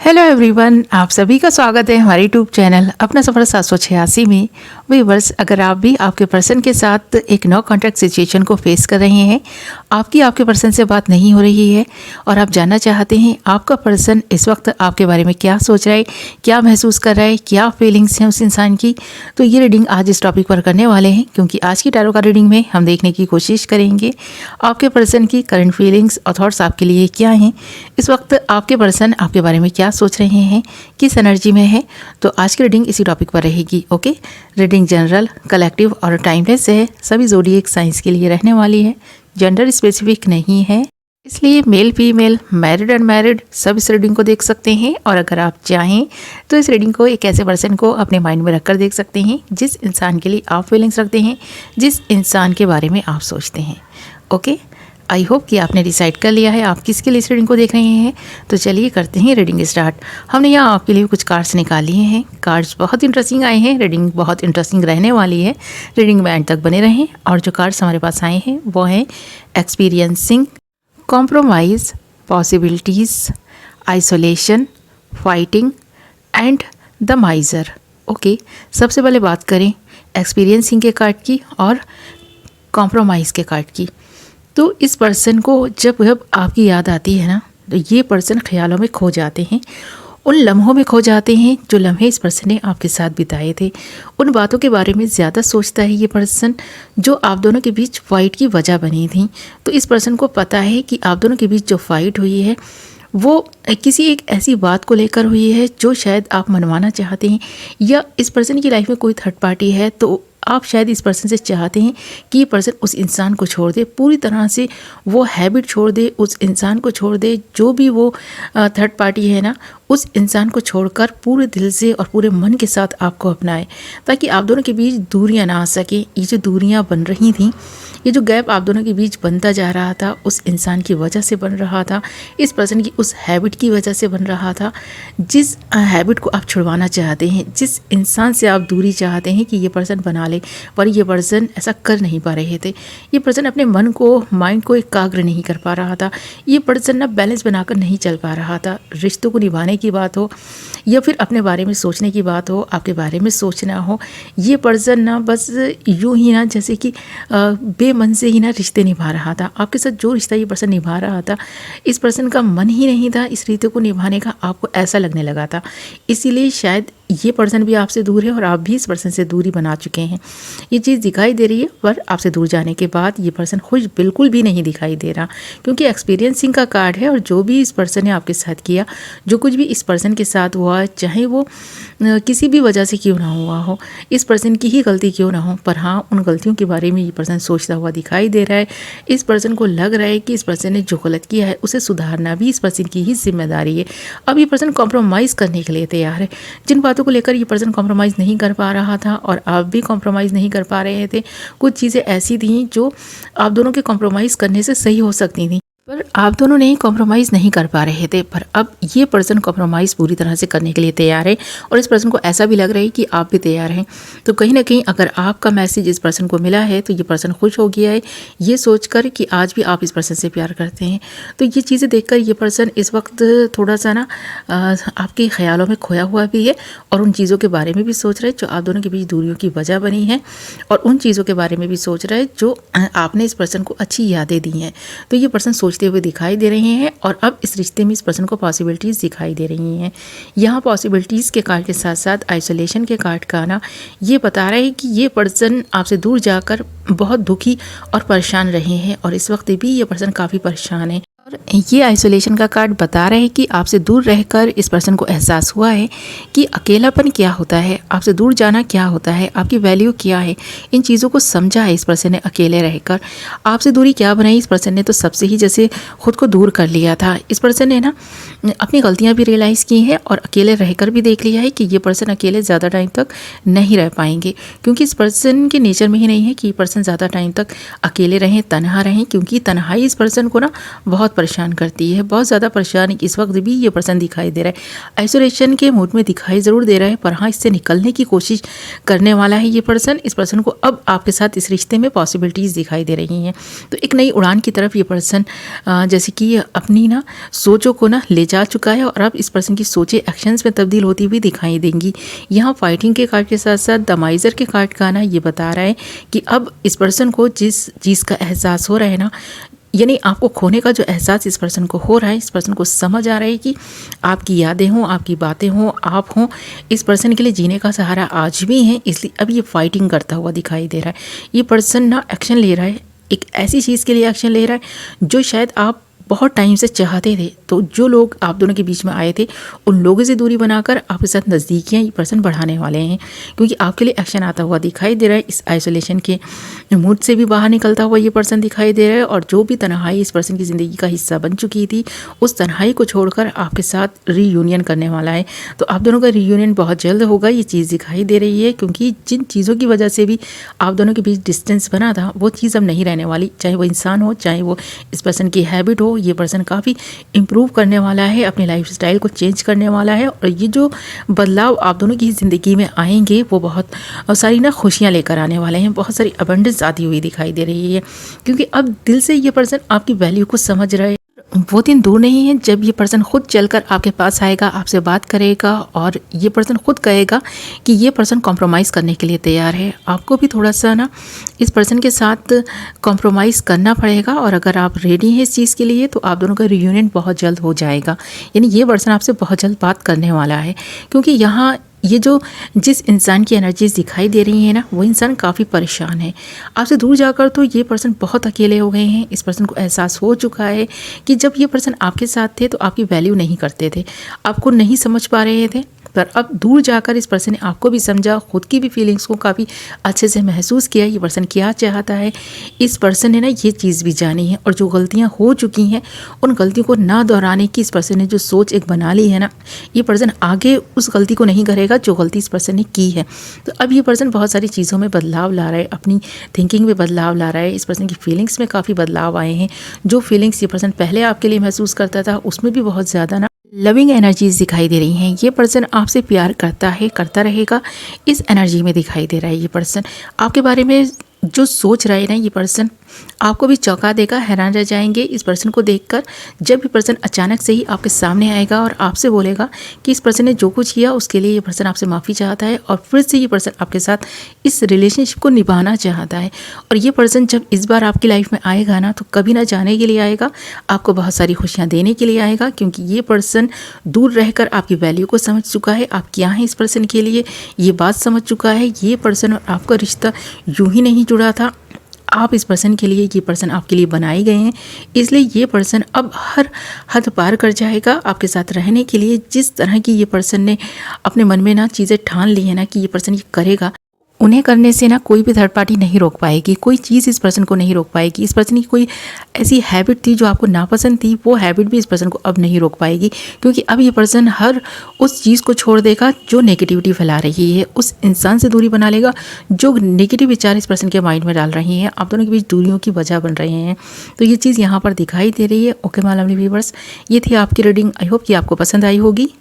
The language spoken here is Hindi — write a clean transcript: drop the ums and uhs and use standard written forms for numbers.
हेलो एवरीवन, आप सभी का स्वागत है हमारे यूट्यूब चैनल अपना सफ़र 786 में। व्यूअर्स, अगर आप भी आपके पर्सन के साथ एक नो कॉन्टैक्ट सिचुएशन को फेस कर रहे हैं, आपके पर्सन से बात नहीं हो रही है और आप जानना चाहते हैं आपका पर्सन इस वक्त आपके बारे में क्या सोच रहा है, क्या महसूस कर रहा है, क्या फीलिंग्स हैं उस इंसान की, तो ये रीडिंग आज इस टॉपिक पर करने वाले हैं। क्योंकि आज की टैरो कार्ड रीडिंग में हम देखने की कोशिश करेंगे आपके पर्सन की करंट फीलिंग्स और थॉट्स आपके लिए क्या हैं, इस वक्त आपके पर्सन आपके बारे में क्या सोच रहे हैं, किस एनर्जी में है। तो आज की रीडिंग इसी टॉपिक पर रहेगी। ओके, रीडिंग जनरल, कलेक्टिव और टाइमलेस है, सभी ज़ोडिएक साइंस के लिए रहने वाली है, जेंडर स्पेसिफिक नहीं है, इसलिए मेल फीमेल, मैरिड अनमैरिड सब इस रीडिंग को देख सकते हैं। और अगर आप चाहें तो इस रीडिंग को एक ऐसे पर्सन को अपने माइंड में रखकर देख सकते हैं जिस इंसान के लिए आप फीलिंग्स रखते हैं, जिस इंसान के बारे में आप सोचते हैं। ओके, आई होप कि आपने डिसाइड कर लिया है आप किसके लिए इस रीडिंग को देख रहे हैं। तो चलिए करते हैं रीडिंग स्टार्ट। हमने यहाँ आपके लिए कुछ कार्ड्स निकाल लिए हैं। कार्ड्स बहुत इंटरेस्टिंग आए हैं, रीडिंग बहुत इंटरेस्टिंग रहने वाली है। रीडिंग में एंड तक बने रहें। और जो कार्ड्स हमारे पास आए हैं वो हैं experiencing, compromise, possibilities, isolation, fighting and the miser. Okay, सबसे पहले बात करें एक्सपीरियंसिंग के कार्ड की और कॉम्प्रोमाइज़ के कार्ड की। तो इस पर्सन को जब आपकी याद आती है ना, तो ये पर्सन ख्यालों में खो जाते हैं, उन लम्हों में खो जाते हैं जो लम्हे इस पर्सन ने आपके साथ बिताए थे। उन बातों के बारे में ज़्यादा सोचता है ये पर्सन जो आप दोनों के बीच फाइट की वजह बनी थी। तो इस पर्सन को पता है कि आप दोनों के बीच जो फाइट हुई है वो किसी एक ऐसी बात को लेकर हुई है जो शायद आप मनवाना चाहते हैं, या इस पर्सन की लाइफ में कोई थर्ड पार्टी है तो आप शायद इस पर्सन से चाहते हैं कि ये पर्सन उस इंसान को छोड़ दे, पूरी तरह से वो हैबिट छोड़ दे, उस इंसान को छोड़ दे, जो भी वो थर्ड पार्टी है ना, उस इंसान को छोड़कर पूरे दिल से और पूरे मन के साथ आपको अपनाए, ताकि आप दोनों के बीच दूरियां ना आ सके। ये जो दूरियां बन रही थी, ये जो गैप आप दोनों के बीच बनता जा रहा था, उस इंसान की वजह से बन रहा था, इस पर्सन की उस हैबिट की वजह से बन रहा था। जिस हैबिट को आप छुड़वाना चाहते हैं, जिस इंसान से आप दूरी चाहते हैं कि ये पर्सन बना ले, पर ये पर्सन ऐसा कर नहीं पा रहे थे। ये पर्सन अपने मन को, माइंड को एकाग्र नहीं कर पा रहा था। ये पर्सन ना बैलेंस बनाकर नहीं चल पा रहा था। रिश्तों को निभाने की बात हो या फिर अपने बारे में सोचने की बात हो, आपके बारे में सोचना हो, ये पर्सन ना बस यूं ही ना जैसे कि बेमन से ही ना रिश्ते निभा रहा था। आपके साथ जो रिश्ता ये पर्सन निभा रहा था, इस पर्सन का मन ही नहीं था इस रिश्ते को निभाने का, आपको ऐसा लगने लगा था। इसीलिए शायद ये पर्सन भी आपसे दूर है और आप भी इस पर्सन से दूरी बना चुके हैं। ये चीज़ दिखाई दे रही है, पर आपसे दूर जाने के बाद ये पर्सन खुश बिल्कुल भी नहीं दिखाई दे रहा, क्योंकि एक्सपीरियंसिंग का कार्ड है। और जो भी इस पर्सन ने आपके साथ किया, जो कुछ भी इस पर्सन के साथ हुआ, चाहे वो किसी भी वजह से क्यों ना हुआ हो, इस पर्सन की ही गलती क्यों ना हो, पर हाँ, उन गलतियों के बारे में ये पर्सन सोचता हुआ दिखाई दे रहा है। इस पर्सन को लग रहा है कि इस पर्सन ने जो गलत किया है उसे सुधारना भी इस पर्सन की ही जिम्मेदारी है। अब ये पर्सन कॉम्प्रोमाइज़ करने के लिए तैयार है। जिन बातों को लेकर ये पर्सन कॉम्प्रोमाइज़ नहीं कर पा रहा था और आप भी कॉम्प्रोमाइज़ नहीं कर पा रहे थे, कुछ चीज़ें ऐसी थीं जो आप दोनों के कॉम्प्रोमाइज़ करने से सही हो सकती थी, पर आप दोनों ने कॉम्प्रोमाइज़ नहीं कर पा रहे थे। पर अब ये पर्सन कॉम्प्रोमाइज़ पूरी तरह से करने के लिए तैयार है और इस पर्सन को ऐसा भी लग रहा है कि आप भी तैयार हैं। तो कहीं ना कहीं अगर आपका मैसेज इस पर्सन को मिला है तो ये पर्सन खुश हो गया है, ये सोचकर कि आज भी आप इस पर्सन से प्यार करते हैं। तो ये चीज़ें देखकर ये पर्सन इस वक्त थोड़ा सा ना आपके ख्यालों में खोया हुआ भी है और उन चीज़ों के बारे में भी सोच रहा है जो आप दोनों के बीच दूरियों की वजह बनी है, और उन चीज़ों के बारे में भी सोच रहा है जो आपने इस पर्सन को अच्छी यादें दी हैं। तो ये पर्सन सोचते हुए दिखाई दे रहे हैं और अब इस रिश्ते में इस पर्सन को पॉसिबिलिटीज़ दिखाई दे रही हैं। यहाँ पॉसिबिलिटीज़ के कार्ड के साथ साथ आइसोलेशन के कार्ड का ना ये बता रहा है कि ये पर्सन आपसे दूर जाकर बहुत दुखी और परेशान रहे हैं और इस वक्त भी ये पर्सन काफ़ी परेशान है। और ये आइसोलेशन का कार्ड बता रहा है कि आपसे दूर रहकर इस पर्सन को एहसास हुआ है कि अकेलापन क्या होता है, आपसे दूर जाना क्या होता है, आपकी वैल्यू क्या है। इन चीज़ों को समझा है इस पर्सन ने अकेले रहकर। आपसे दूरी क्या बनाई इस पर्सन ने, तो सबसे ही जैसे खुद को दूर कर लिया था। इस पर्सन ने ना अपनी गलतियाँ भी रियलाइज़ की हैं और अकेले रहकर भी देख लिया है कि ये पर्सन अकेले ज़्यादा टाइम तक नहीं रह पाएंगे, क्योंकि इस पर्सन के नेचर में ही नहीं है कि ये पर्सन ज़्यादा टाइम तक अकेले रहें, तनहा रहें, क्योंकि तन्हाई इस पर्सन को ना बहुत बहुत परेशान करती है, बहुत ज़्यादा परेशान इस वक्त भी ये पर्सन दिखाई दे रहा है। आइसोलेशन के मूड में दिखाई ज़रूर दे रहा है, पर हाँ, इससे निकलने की कोशिश करने वाला है ये पर्सन। इस पर्सन को अब आपके साथ इस रिश्ते में पॉसिबिलिटीज़ दिखाई दे रही हैं। तो एक नई उड़ान की तरफ ये पर्सन जैसे कि अपनी ना सोचों को ना ले जा चुका है, और अब इस पर्सन की सोचें एक्शंस में तब्दील होती हुई दिखाई देंगी। यहाँ फाइटिंग के कार्ड के साथ साथ द माइजर के कार्ड का ना ये बता रहा है कि अब इस पर्सन को जिस चीज़ का एहसास हो रहा है ना, यानी आपको खोने का जो एहसास इस पर्सन को हो रहा है, इस पर्सन को समझ आ रहा है कि आपकी यादें हों, आपकी बातें हों, आप हों, इस पर्सन के लिए जीने का सहारा आज भी है। इसलिए अब ये फाइटिंग करता हुआ दिखाई दे रहा है। ये पर्सन ना एक्शन ले रहा है, एक ऐसी चीज़ के लिए एक्शन ले रहा है जो शायद आप बहुत टाइम से चाहते थे। तो जो लोग आप दोनों के बीच में आए थे, उन लोगों से दूरी बनाकर आपके साथ नज़दीकियाँ ये पर्सन बढ़ाने वाले हैं, क्योंकि आपके लिए एक्शन आता हुआ दिखाई दे रहा है। इस आइसोलेशन के मूड से भी बाहर निकलता हुआ ये पर्सन दिखाई दे रहा है, और जो भी तन्हाई इस पर्सन की ज़िंदगी का हिस्सा बन चुकी थी, उस तन्हाई को छोड़कर आपके साथ रीयूनियन करने वाला है। तो आप दोनों का रीयूनियन बहुत जल्द होगा, ये चीज़ दिखाई दे रही है, क्योंकि जिन चीज़ों की वजह से भी आप दोनों के बीच डिस्टेंस बना था, वो चीज़ अब नहीं रहने वाली। चाहे वो इंसान हो, चाहे वो इस पर्सन की हैबिट हो, ये पर्सन काफ़ी इम्प्रूव करने वाला है, अपने लाइफस्टाइल को चेंज करने वाला है। और ये जो बदलाव आप दोनों की ज़िंदगी में आएंगे, वो बहुत सारी ना खुशियाँ लेकर आने वाले हैं, बहुत सारी अबंडेंस आती हुई दिखाई दे रही है, क्योंकि अब दिल से ये पर्सन आपकी वैल्यू को समझ रहा है। वो दिन दूर नहीं है जब ये पर्सन खुद चलकर आपके पास आएगा, आपसे बात करेगा, और ये पर्सन खुद कहेगा कि ये पर्सन कॉम्प्रोमाइज़ करने के लिए तैयार है। आपको भी थोड़ा सा ना इस पर्सन के साथ कॉम्प्रोमाइज़ करना पड़ेगा, और अगर आप रेडी हैं इस चीज़ के लिए, तो आप दोनों का रियूनियन बहुत जल्द हो जाएगा। यानी ये पर्सन आपसे बहुत जल्द बात करने वाला है, क्योंकि यहाँ ये जो जिस इंसान की एनर्जीज दिखाई दे रही है ना, वो इंसान काफ़ी परेशान है आपसे दूर जाकर। तो ये पर्सन बहुत अकेले हो गए हैं। इस पर्सन को एहसास हो चुका है कि जब ये पर्सन आपके साथ थे तो आपकी वैल्यू नहीं करते थे, आपको नहीं समझ पा रहे थे, पर अब दूर जाकर इस पर्सन ने आपको भी समझा, खुद की भी फीलिंग्स को काफ़ी अच्छे से महसूस किया, ये पर्सन क्या चाहता है। इस पर्सन ने ना ये चीज़ भी जानी है, और जो गलतियां हो चुकी हैं उन गलतियों को ना दोहराने की इस पर्सन ने जो सोच एक बना ली है ना, ये पर्सन आगे उस गलती को नहीं करेगा जो गलती इस पर्सन ने की है। तो अब ये पर्सन बहुत सारी चीज़ों में बदलाव ला रहा है, अपनी थिंकिंग में बदलाव ला रहा है। इस पर्सन की फीलिंग्स में काफ़ी बदलाव आए हैं। जो फीलिंग्स ये पर्सन पहले आपके लिए महसूस करता था, उसमें भी बहुत ज़्यादा ना लविंग एनर्जीज दिखाई दे रही हैं। ये पर्सन आपसे प्यार करता है, करता रहेगा, इस एनर्जी में दिखाई दे रहा है। ये पर्सन आपके बारे में जो सोच रहा है ना, ये पर्सन आपको भी चौंका देगा, हैरान रह जाएंगे इस पर्सन को देखकर। जब ये पर्सन अचानक से ही आपके सामने आएगा और आपसे बोलेगा कि इस पर्सन ने जो कुछ किया उसके लिए ये पर्सन आपसे माफ़ी चाहता है, और फिर से ये पर्सन आपके साथ इस रिलेशनशिप को निभाना चाहता है। और ये पर्सन जब इस बार आपकी लाइफ में आएगा ना, तो कभी ना जाने के लिए आएगा, आपको बहुत सारी खुशियाँ देने के लिए आएगा, क्योंकि ये पर्सन दूर रहकर आपकी वैल्यू को समझ चुका है, आप क्या हैं इस पर्सन के लिए, ये बात समझ चुका है। ये पर्सन और आपका रिश्ता यूं ही नहीं जुड़ा था, आप इस पर्सन के लिए, ये पर्सन आपके लिए बनाए गए हैं। इसलिए ये पर्सन अब हर हद पार कर जाएगा आपके साथ रहने के लिए। जिस तरह की ये पर्सन ने अपने मन में ना चीज़ें ठान ली है ना कि ये पर्सन ये करेगा, उन्हें करने से ना कोई भी थर्ड पार्टी नहीं रोक पाएगी, कोई चीज़ इस पर्सन को नहीं रोक पाएगी। इस पर्सन की कोई ऐसी हैबिट थी जो आपको नापसंद थी, वो हैबिट भी इस पर्सन को अब नहीं रोक पाएगी, क्योंकि अब ये पर्सन हर उस चीज़ को छोड़ देगा जो नेगेटिविटी फैला रही है, उस इंसान से दूरी बना लेगा जो नेगेटिव विचार इस पर्सन के माइंड में डाल रही हैं, आप दोनों के बीच दूरियों की वजह बन रहे हैं। तो ये चीज़ यहाँ पर दिखाई दे रही है। ओके माय लवली व्यूअर्स, ये थी आपकी रीडिंग। आई होप कि आपको पसंद आई होगी।